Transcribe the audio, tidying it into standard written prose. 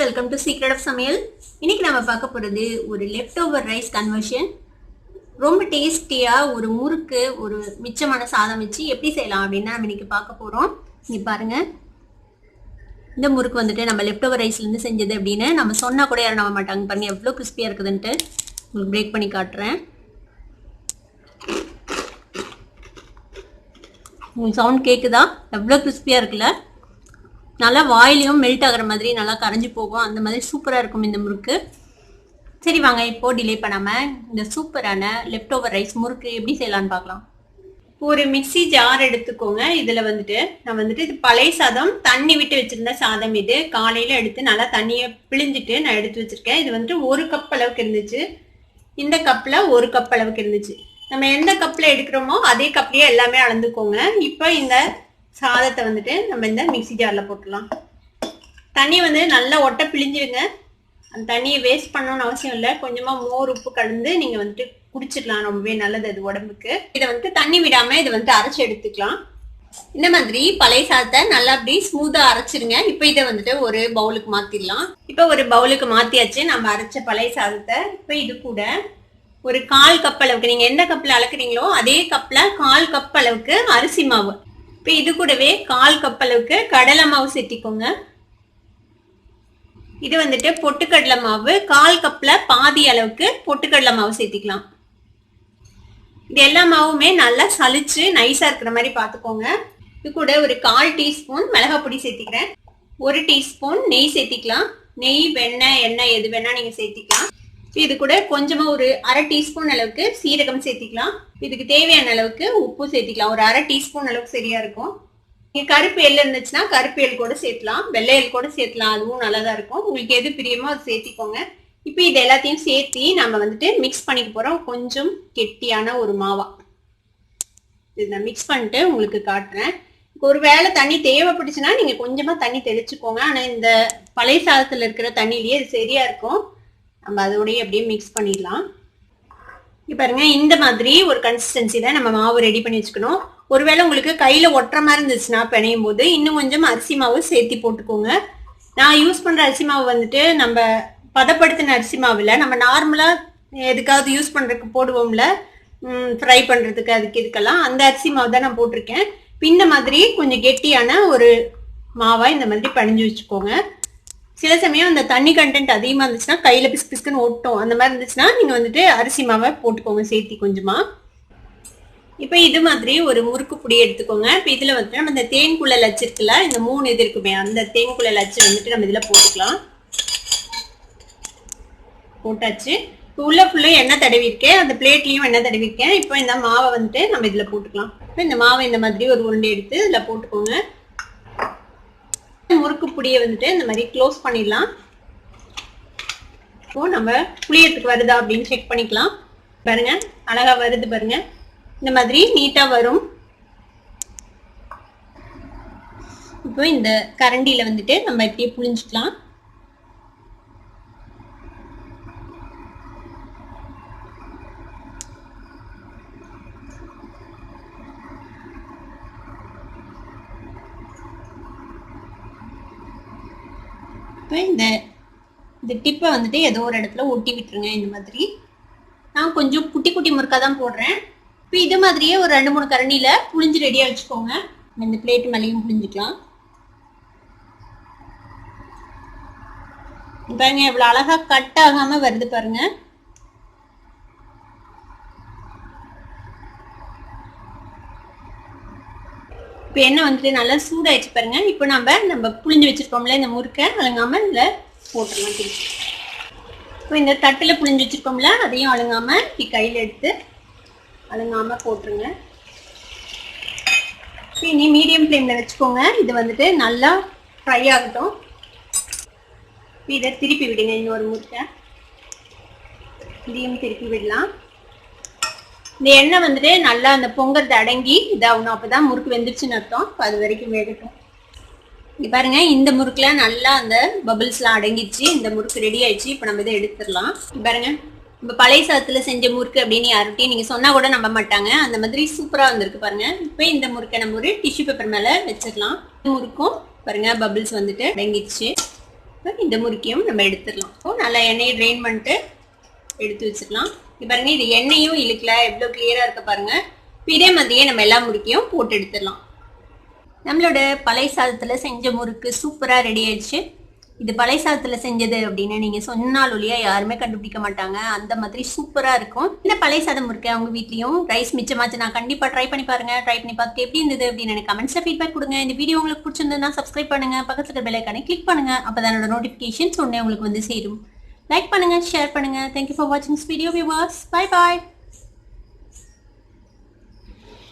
Welcome to secret of சமையல். இன்னைக்கு நம்ம பார்க்க போகிறது ஒரு லெஃப்ட் ஓவர் ரைஸ் கன்வர்ஷன். ரொம்ப டேஸ்டியாக ஒரு முறுக்கு ஒரு மிச்சமான சாதம் வச்சு எப்படி செய்யலாம் அப்படின்னு நம்ம இன்னைக்கு பார்க்க போகிறோம். இங்கே பாருங்கள், இந்த முறுக்கு வந்துட்டு நம்ம லெஃப்ட் ஓவர் ரைஸ்லேருந்து செஞ்சது அப்படின்னு நம்ம சொன்னால் கூட யாரும் நம்ப மாட்டாங்க. பாருங்கள் எவ்வளோ கிறிஸ்பியாக இருக்குதுன்ட்டு. உங்களுக்கு பிரேக் பண்ணி காட்டுறேன். உங்களுக்கு சவுண்ட் கேட்குதா? எவ்வளோ கிறிஸ்பியாக இருக்குல்ல, நல்லா வாயிலையும் மெல்ட் ஆகிற மாதிரி நல்லா கரைஞ்சி போகும். அந்த மாதிரி சூப்பராக இருக்கும் இந்த முறுக்கு. சரி வாங்க, இப்போது டிலே பண்ணாமல் இந்த சூப்பரான லெஃப்ட் ஓவர் ரைஸ் முறுக்கு எப்படி செய்யலான்னு பார்க்கலாம். ஒரு மிக்சி ஜார் எடுத்துக்கோங்க. இதில் வந்துட்டு நான் வந்துட்டு இது பழைய சாதம், தண்ணி விட்டு வச்சுருந்த சாதம். இது காலையில் எடுத்து நல்லா தண்ணியை பிழிஞ்சிட்டு நான் எடுத்து வச்சுருக்கேன். இது வந்துட்டு 1 கப் அளவுக்கு இருந்துச்சு. இந்த கப்பில் 1 கப் அளவுக்கு இருந்துச்சு. நம்ம எந்த கப்பில் எடுக்கிறோமோ அதே கப்லேயே எல்லாமே அளந்துக்கோங்க. இப்போ இந்த சாதத்தை வந்துட்டு நம்ம இந்த மிக்சி ஜாரில் போட்டுடலாம். தண்ணி வந்து நல்லா ஒட்டை பிழிஞ்சிடுங்க. அந்த தண்ணியை வேஸ்ட் பண்ணணும்னு அவசியம் இல்லை. கொஞ்சமாக மோர் உப்பு கலந்து நீங்கள் வந்துட்டு குடிச்சிடலாம். ரொம்பவே நல்லது அது உடம்புக்கு. இதை வந்துட்டு தண்ணி விடாமல் இதை வந்துட்டு அரைச்சி எடுத்துக்கலாம். இந்த மாதிரி பழைய சாதத்தை நல்லா அப்படி ஸ்மூத்தாக அரைச்சிருங்க. இப்போ இதை வந்துட்டு ஒரு பவுலுக்கு மாற்றிடலாம். இப்போ ஒரு பவுலுக்கு மாற்றியாச்சு நம்ம அரைச்ச பழைய சாதத்தை. இப்போ இது கூட ஒரு 1/4 கப் அளவுக்கு, நீங்கள் எந்த கப்பில் அளக்குறீங்களோ அதே கப்பில் 1/4 கப் அளவுக்கு அரிசி மாவு. இப்போ இது கூடவே 1/4 கப் அளவுக்கு கடலை மாவு சேர்த்திக்கோங்க. இது வந்துட்டு பொட்டுக்கடலை மாவு. 1/4 கப்பில் பாதி அளவுக்கு பொட்டுக்கடலை மாவு சேர்த்திக்கலாம். இது எல்லா மாவுமே நல்லா சலிச்சு நைஸாக இருக்கிற மாதிரி பார்த்துக்கோங்க. இது கூட ஒரு 1/4 டீஸ்பூன் மிளகாய் பொடி சேர்த்திக்கிறேன். 1 டீஸ்பூன் நெய் சேர்த்திக்கலாம். நெய், வெண்ணெய், எண்ணெய் எது வேணால் நீங்கள் சேர்த்திக்கலாம். இது கூட கொஞ்சமாக ஒரு 1/2 டீஸ்பூன் அளவுக்கு சீரகம் சேர்த்திக்கலாம். இதுக்கு தேவையான அளவுக்கு உப்பு சேர்த்திக்கலாம். ஒரு 1/2 டீஸ்பூன் அளவுக்கு சரியா இருக்கும். நீங்கள் கருப்பு எள் இருந்துச்சுன்னா கருப்பு எள் கூட சேர்த்தலாம், வெள்ளை எள் கூட சேர்த்தலாம், அதுவும் நல்லா தான் இருக்கும். உங்களுக்கு எது பிரியமோ அது சேர்த்திக்கோங்க. இப்போ இது எல்லாத்தையும் சேர்த்தி நம்ம வந்துட்டு மிக்ஸ் பண்ணிக்க போகிறோம். கொஞ்சம் கெட்டியான ஒரு மாவா இது நான் மிக்ஸ் பண்ணிட்டு உங்களுக்கு காட்டுறேன். ஒரு வேளை தண்ணி தேவைப்பட்டுச்சுன்னா நீங்கள் கொஞ்சமாக தண்ணி தெளிச்சுக்கோங்க. ஆனால் இந்த பழைய சாதத்தில் இருக்கிற தண்ணியிலேயே இது சரியா இருக்கும். நம்ம அதோடய அப்படியே மிக்ஸ் பண்ணிடலாம். இப்போ பாருங்க, இந்த மாதிரி ஒரு கன்சிஸ்டன்சியில் நம்ம மாவு ரெடி பண்ணி வச்சுக்கணும். ஒருவேளை உங்களுக்கு கையில் ஒட்டுற மாதிரி இருந்துச்சுன்னா பிணையும் போது இன்னும் கொஞ்சம் அரிசி மாவு சேர்த்தி போட்டுக்கோங்க. நான் யூஸ் பண்ணுற அரிசி மாவு வந்துட்டு நம்ம பதப்படுத்தின அரிசி மாவில் நம்ம நார்மலாக எதுக்காவது யூஸ் பண்ணுறதுக்கு போடுவோம்ல, ஃப்ரை பண்ணுறதுக்கு, அதுக்கு இதுக்கெல்லாம் அந்த அரிசி மாவு தான் நான் போட்டிருக்கேன். இப்போ இந்த மாதிரி கொஞ்சம் கெட்டியான ஒரு மாவை இந்த மாதிரி பணிஞ்சு வச்சுக்கோங்க. சில சமயம் அந்த தண்ணி கண்டென்ட் அதிகமாக இருந்துச்சுன்னா கையில் பிஸ்கு பிஸ்குன்னு ஒட்டும். அந்த மாதிரி இருந்துச்சுன்னா நீங்கள் வந்துட்டு அரிசி மாவை போட்டுக்கோங்க சேர்த்தி கொஞ்சமாக. இப்போ இது மாதிரி ஒரு முறுக்கு புடி எடுத்துக்கோங்க. இப்போ இதில் வந்துட்டு நம்ம இந்த தேன்குழல் அச்சு இருக்குல்ல, இந்த 3 இது இருக்குமே, அந்த தேன்குழல் அச்சு வந்துட்டு நம்ம இதில் போட்டுக்கலாம். போட்டாச்சு. இப்போ உள்ள ஃபுல்லும் எண்ணெய் தடவிருக்கேன், அந்த பிளேட்லேயும் எண்ணெய் தடவிருக்கேன். இப்போ இந்த மாவை வந்துட்டு நம்ம இதில் போட்டுக்கலாம். இப்போ இந்த மாவை இந்த மாதிரி ஒரு உருண்டை எடுத்து இதில் போட்டுக்கோங்க. முறுக்கு புடியை வந்துட்டு இந்த மாதிரி க்ளோஸ் பண்ணிடலாம். இப்போ நம்ம புளியத்துக்கு வருதா அப்படின்னு செக் பண்ணிக்கலாம். பாருங்க, அழகா வருது பாருங்க. இந்த மாதிரி நீட்டா வரும். இப்போ இந்த கரண்டியில வந்துட்டு நம்ம இப்படியே புளிஞ்சுக்கலாம். இப்போ இந்த டிப்பை வந்துட்டு ஏதோ ஒரு இடத்துல ஒட்டி விட்டுருங்க. இந்த மாதிரி நான் கொஞ்சம் குட்டி குட்டி முறுக்காக தான் போடுறேன். இப்போ இது மாதிரியே ஒரு 2-3 கரண்டியில் புளிஞ்சு ரெடியாக வச்சுக்கோங்க. இந்த பிளேட்டு மேலேயும் புளிஞ்சிக்கலாம். பாருங்க எவ்வளோ அழகாக கட் ஆகாமல் வருது பாருங்க. இப்போ எண்ணெய் வந்துட்டு நல்லா சூடாயிடுச்சு பாருங்க. இப்போ நம்ம புளிஞ்சு வச்சிருக்கோம்ல இந்த முறுக்கை அழுங்காமல் இதில் போட்டுடலாம். இப்போ இந்த தட்டில் புளிஞ்சு வச்சிருக்கோம்ல அதையும் அழுங்காமல் இப்படி கையில் எடுத்து அழுங்காமல் போட்டுருங்க. இனி மீடியம் ஃப்ளேமில் வச்சுக்கோங்க. இது வந்துட்டு நல்லா ஃப்ரை ஆகட்டும். இதை திருப்பி விடுங்க. இன்னொரு முறுக்கை இதையும் திருப்பி விடலாம். இந்த எண்ணெய் வந்துட்டு நல்லா அந்த பொங்கறது அடங்கி இதாகணும். அப்போ தான் முறுக்கு வெந்துருச்சுன்னு அர்த்தம். இப்போ அது வரைக்கும் வேகட்டும். இங்கே பாருங்க, இந்த முறுக்குலாம் நல்லா அந்த பபிள்ஸ்லாம் அடங்கிடுச்சு. இந்த முறுக்கு ரெடி ஆயிடுச்சு. இப்போ நம்ம இதை எடுத்துடலாம். பாருங்க, நம்ம பழைய சாதத்தில் செஞ்ச முறுக்கு அப்படின்னு யார்கிட்டையும் நீங்கள் சொன்னால் கூட நம்ப மாட்டாங்க. அந்த மாதிரி சூப்பராக வந்திருக்கு பாருங்க. இப்போ இந்த முறுக்கை நம்ம ஒரு டிஷ்யூ பேப்பர் மேலே வச்சிடலாம். முறுக்கும் பாருங்க பபிள்ஸ் வந்துட்டு அடங்கிடுச்சு. இந்த முறுக்கியும் நம்ம எடுத்துடலாம். நல்லா எண்ணெயை ட்ரெயின் பண்ணிட்டு எடுத்து வச்சுக்கலாம். இப்போ பாருங்க, இது எண்ணெயும் இழுக்கல, எவ்வளோ கிளியரா இருக்க பாருங்க. இதே மாதிரியே நம்ம எல்லா முறுக்கையும் போட்டு எடுத்துடலாம். நம்மளோட பழைய சாதத்துல செஞ்ச முறுக்கு சூப்பரா ரெடி ஆயிடுச்சு. இது பழைய சாதத்துல செஞ்சது அப்படின்னு நீங்க சொன்னால் ஒழியா யாருமே கண்டுபிடிக்க மாட்டாங்க. அந்த மாதிரி சூப்பரா இருக்கும். இந்த பழைய சாதம் முறுக்கு அவங்க வீட்லயும் ரைஸ் மிச்சமாச்சு நான் கண்டிப்பா ட்ரை பண்ணி பாருங்க. ட்ரை பண்ணி பார்த்துட்டு எப்படி இருந்தது அப்படின்னு எனக்கு கமெண்ட்ஸ்ல ஃபீட்பேக் கொடுங்க. இந்த வீடியோ உங்களுக்கு பிடிச்சிருந்ததுன்னா சப்ஸ்கிரைப் பண்ணுங்க, பக்கத்துல இருக்க பெல் ஐகானை கிளிக் பண்ணுங்க. அப்பதான் என்னோட நோட்டிபிகேஷன்ஸ் உடனே உங்களுக்கு வந்து சேரும். லைக் பண்ணுங்க, ஷேர் பண்ணுங்க. தேங்க்யூ ஃபார் வாட்சிங் this video viewers. Bye bye.